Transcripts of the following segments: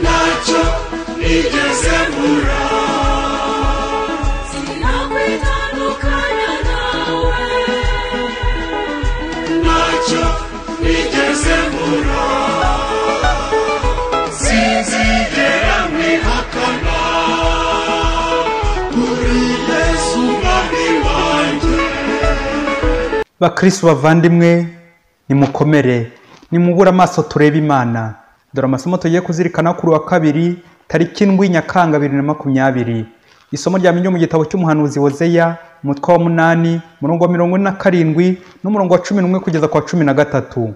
ntacyo nigeze mbura sinakwitandukanya nawe ntacyo nigeze mbura sinzigera mwihakana uri Yesu mwami wanjye. Bakristo bavandimwe, nimukomere nimubura amaso turebe Imana. Dore amasomo tugiye kuzirikana kuri wa kabiri tariki 7 Nyakanga 2020. Isomo rya minyo mu gitabo cy'umuhanuzi Hoseya umutwe wa 8 murongo wa 47 n'umurongo wa 11 kugeza kwa 13.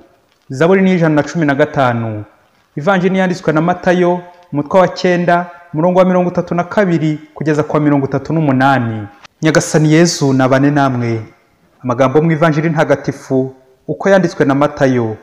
Zaburi ni 115. Ivanjili yanditswe na Matayo umutwe wa 9 murongo wa 32 kugeza kwa 38. Nyagasani Yesu nabane namwe. Amagambo mu Ivanjili ntagatifu uko yanditswe na Matayo.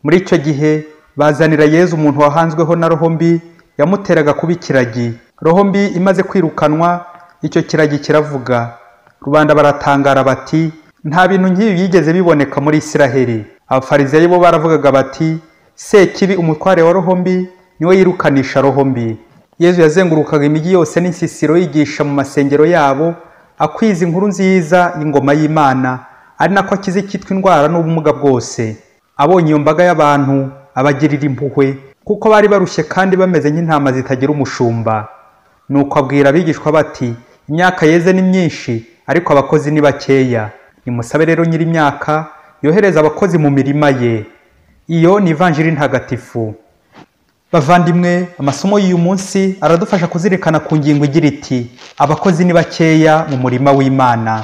Muri icyo gihe bazanira Yesu umuntu wahanzweho na roho mbi yamuteraga kuba ikiragi. Roho mbi imaze kwirukanwa, icyo kiragi kiravuga. Rubanda baratangara bati, nta bintu nk'ibi byigeze biboneka muri Isiraheli. Abafarisayo bo baravugaga bati, Sekibi umutware wa roho mbi niwe yirukanisha roho mbi. Yesu yazengurukaga imijyi yose n'insisiro yigisha mu masengero yabo, akwiza inkuru nziza y'ingoma y'Imana, ari nako akiza icyitwa indwara n'ubumuga bwose. Abonye iyo mbaga y'abantu abagirira impuhwe, kuko bari barushye kandi bameze nk'intama zitagira umushumba. Nuko abwira abigishwa bati, imyaka yeze ni myinshi, ariko abakozi ni bakeya. Nimusabe rero nyiri imyaka yohereza abakozi mu mirima ye. Iyo ni Ivanjili ntagatifu. Bavandimwe, amasomo y'uyu munsi aradufasha kuzirikana ku ngingo igira iti, abakozi ni bakeya mu murima w'Imana.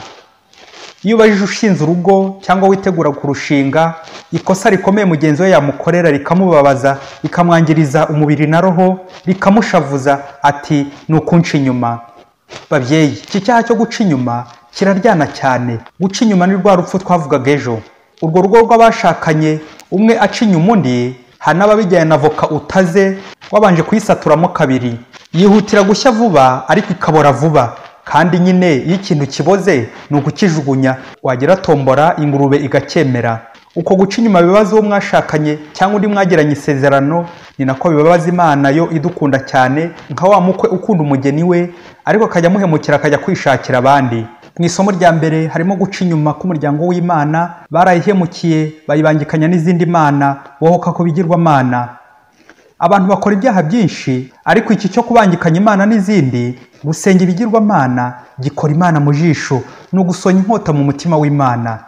Iyo ubajije ushinze urugo cyangwa witegura kurushinga, ikosa rikomeye mugenzi we yamukorera rikamubabaza, rikamwangiriza umubiri na roho, rikamushavuza ati nukunca inyuma. Babyeyi, iki cyaha cyo guca inyuma kiraryana cyane. Guca inyuma ni rwa rupfu twavugaga ejo. Urwo rugo rw'abashakanye, umwe aca inyuma undi, hanababijyanye na voka utaze wabanje kuyisaturamo kabiri. Yihutira gushya vuba ariko ikabora vuba, kandi nyine iyo ikintu kiboze ni ukukijugunya, wagira tombora ingurube igacyemera. Uko guca inyuma bibaza uwo mwashakanye cyangwa undi mwagiranye isezerano, ni nako bibabaza Imana yo idukunda cyane, nka wa mukwe ukunda umugeni we ariko akajya muhemukira akajya kwishakira abandi. Mu isomo rya mbere harimo guca inyuma k'umuryango w'Imana, barayihemukiye bayibangikanya n'izindi mana, bohoka ku bigirwamana. Abantu bakora ibyaha byinshi, ariko iki cyo kubangikanya Imana n'izindi, gusenga ibigirwamana, gikora Imana mu jisho, no gusonya inkota mu mutima w'Imana.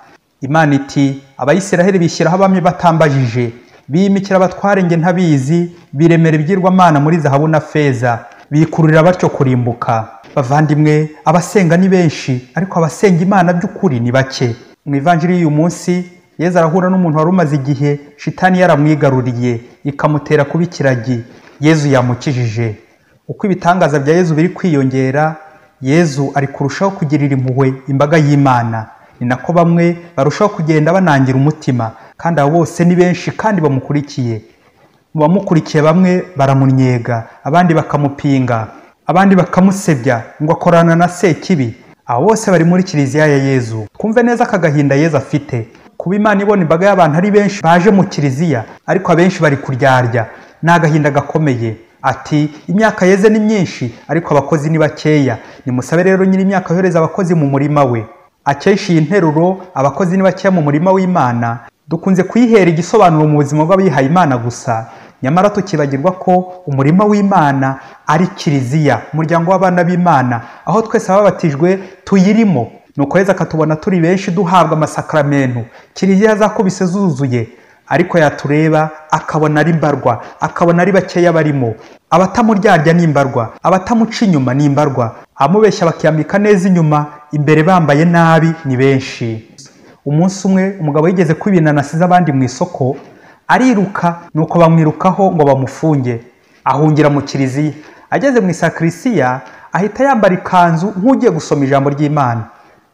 Imana iti, Abayisiraheli bishyiraho abami batambajije, biyimikira abatware nge ntabizi, biremera ibigirwamana muri zahabu na feza, bikururira batyo kurimbuka. Bavandimwe, abasenga ni benshi, ariko abasenga Imana by'ukuri ni bake. Mu Ivanjili y'uyu munsi, Yesu arahura n'umuntu wari umaze igihe shitani yaramwigaruriye, ikamutera kuba ikiragi. Yesu yamukijije. Uko ibitangaza bya Yesu biri kwiyongera, Yesu ari kurushaho kugirira impuhwe imbaga y'Imana. Ni nako bamwe barushaho kugenda banangira umutima, kandi abo bose ni benshi kandi bamukurikiye. Mu bamukurikiye bamwe baramunyega, abandi bakamupinga, abandi bakamusebya ngo akorana na Sekibi. Abo bose bari muri kiliziya ya Yesu. Twumve neza akagahinda Yesu afite. Kuba Imana ibona imbaga y'abantu ari benshi baje mu kiliziya, ariko abenshi bari kuryarya, ni agahinda gakomeye. Ati, imyaka yeze ni myinshi, ariko abakozi ni bakeya. Nimusabe rero nyiri imyaka yohereza abakozi mu murima we. Akenshi iyi nteruro, abakozi ni bakeya mu murima w'Imana, dukunze kuyihera igisobanuro mu buzima bw'abihaye Imana gusa. Nyamara tukibagirwa ko umurima w'Imana ari kiliziya, umuryango w'abana b'Imana, aho twese ababatijwe tuyirimo. Nuko Yesu akatubona turi benshi duhabwa amasakramentu, kiliziya zakubise zuzuye, ariko yatureba akabona ari mbarwa, akabona ari bakeya barimo. Abatamuryarya ni mbarwa, abatamuca inyuma ni mbarwa, amubeshya bakiyambika neza inyuma, imbere bambaye nabi ni benshi. Umunsi umwe umugabo yigeze kwibina nasize abandi mu isoko, ariruka, nuko bamwirukaho ngo bamufunge. Ahungira mu kiliziya. Ageze mu isakrisiya, ahita yambara ikanzu nk'ugiye gusoma ijambo ry'Imana.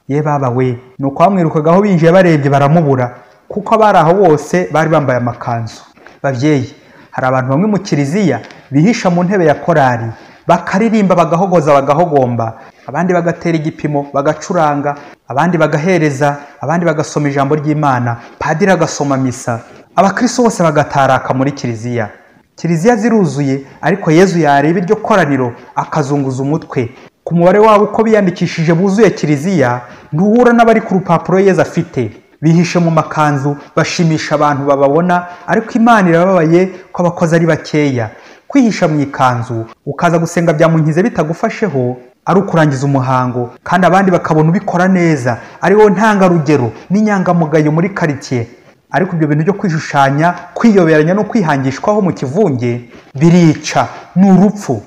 Ye baba we, nuko bamwirukagaho binjiye barebye baramubura, kuko abari aho bose bari bambaye amakanzu. Bavyeyi, hari abantu bamwe mu kiliziya bihisha mu ntebe ya korari, bakaririmba bagahogoza bagahogomba, abandi bagatera igipimo bagacuranga, abandi bagahereza, abandi bagasoma ijambo ry'Imana, padiri agasoma misa, abakristo bose bagataraka muri kiliziya. Kiliziya ziruzuye, ariko Yezu yareba iryo koraniro akazunguza umutwe. Ku mubare wabo uko biyandikishije buzuye kiliziya, ntuhura n'abari ku rupapuro Yezu afite. Bihishe mu makanzu bashimisha abantu bababona, ariko Imana irababaye ko abakozi ari bakeya. Kwihisha mu ikanzu ukaza gusenga byamunkize bitagufasheho ari ukurangiza umuhango, kandi abandi bakabona ubikora neza, ari wowe ntangarugero n'inyangamugayo muri quartier. Ariko ibyo bintu byo kwishushanya, kwiyoberanya no kwihangishwaho mu kivunge birica, ni urupfu.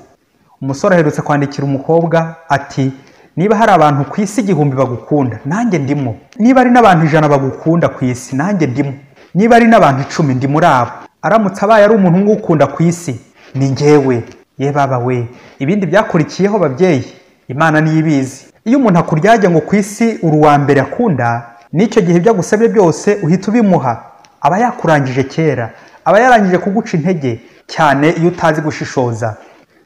Umusore aherutse kwandikira umukobwa ati, niba hari abantu ku isi 1000 bagukunda, nanjye ndimo. Niba ari n'abantu 100 bagukunda ku isi, nanjye ndimo. Niba ari n'abantu 10 ndi muri abo. Aramutse abaye ari umuntu ngukunda ku isi, ni njyewe. Ye baba we, ibindi byakurikiyeho babyeyi, Imana niyibizi. Iyo umuntu akuryajya ngo ku isi uri uwa mbere akunda, n'icyo gihe ibyo agusabye byose uhita ubimuha. Aba yakurangije kera, aba yarangije kuguca intege, cyane iyo utazi gushishoza.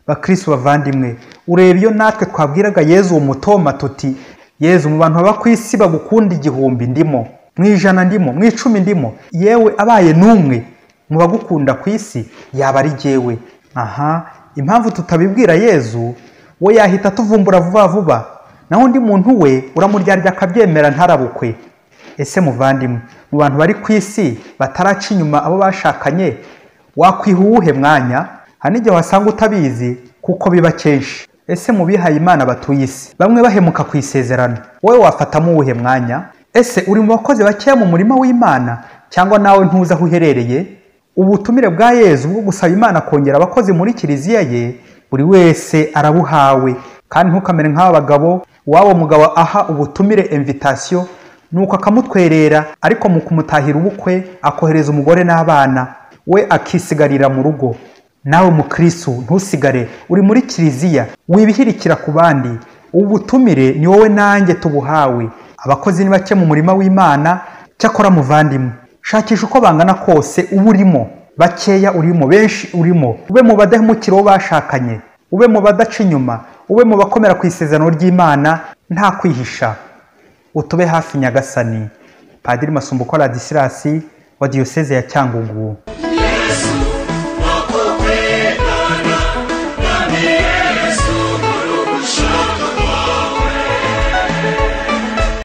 Bakristo bavandimwe, ureba iyo natwe twabwiraga Yezu umutoma tuti, Yezu mu bantu baba ku isi bagukunda 1000 ndimo, mu 100 ndimo, mu 10 ndimo, yewe abaye n'umwe mu bagukunda ku isi yaba ari jyewe. Aha, impamvu tutabibwira Yezu, we yahita tuvumbura vuba vuba, naho undi muntu we uramuryarya akabyemera ntarabukwe. Ese muvandimwe, mu bantu bari ku isi bataraca inyuma abo bashakanye, wakwiha uwuhe mwanya? Hari n'igihe wasanga utabizi kuko biba kenshi. Ese mu bihaye Imana batuye isi, bamwe bahemuka ku isezerano, wowe wafatamo uwuhe mwanya? Ese uri mu bakozi bakeya mu murima w'Imana, cyangwa nawe ntuzi aho uherereye? Ubutumire bwa Yezu bwo gusaba Imana kongera abakozi muri kiliziya ye, buri wese arabuhawe. Kandi ntukamere nk'aba bagabo, wabo mugabo aha ubutumire invitation, nuko akamutwerera, ariko mu kumutahira ubukwe akohereza umugore n'abana, we akisigarira mu rugo. Nawe mukristo ntusigare uri muri kiliziya wibihirikira ku bandi. Ubutumire ni wowe nanjye tubuhawe. Abakozi ni bake mu murima w'Imana, cyakora muvandimwe, shakisha uko bangana kose uburimo. Bakeya urimo, benshi urimo. Ube mu badahemukira uwo bashakanye, ube mu badaca inyuma, ube mu bakomera ku isezerano ry'Imana nta kwihisha. Utube hafi Nyagasani. Padiri Masumbuko Ladislas wa Diyoseze ya Cyangugu.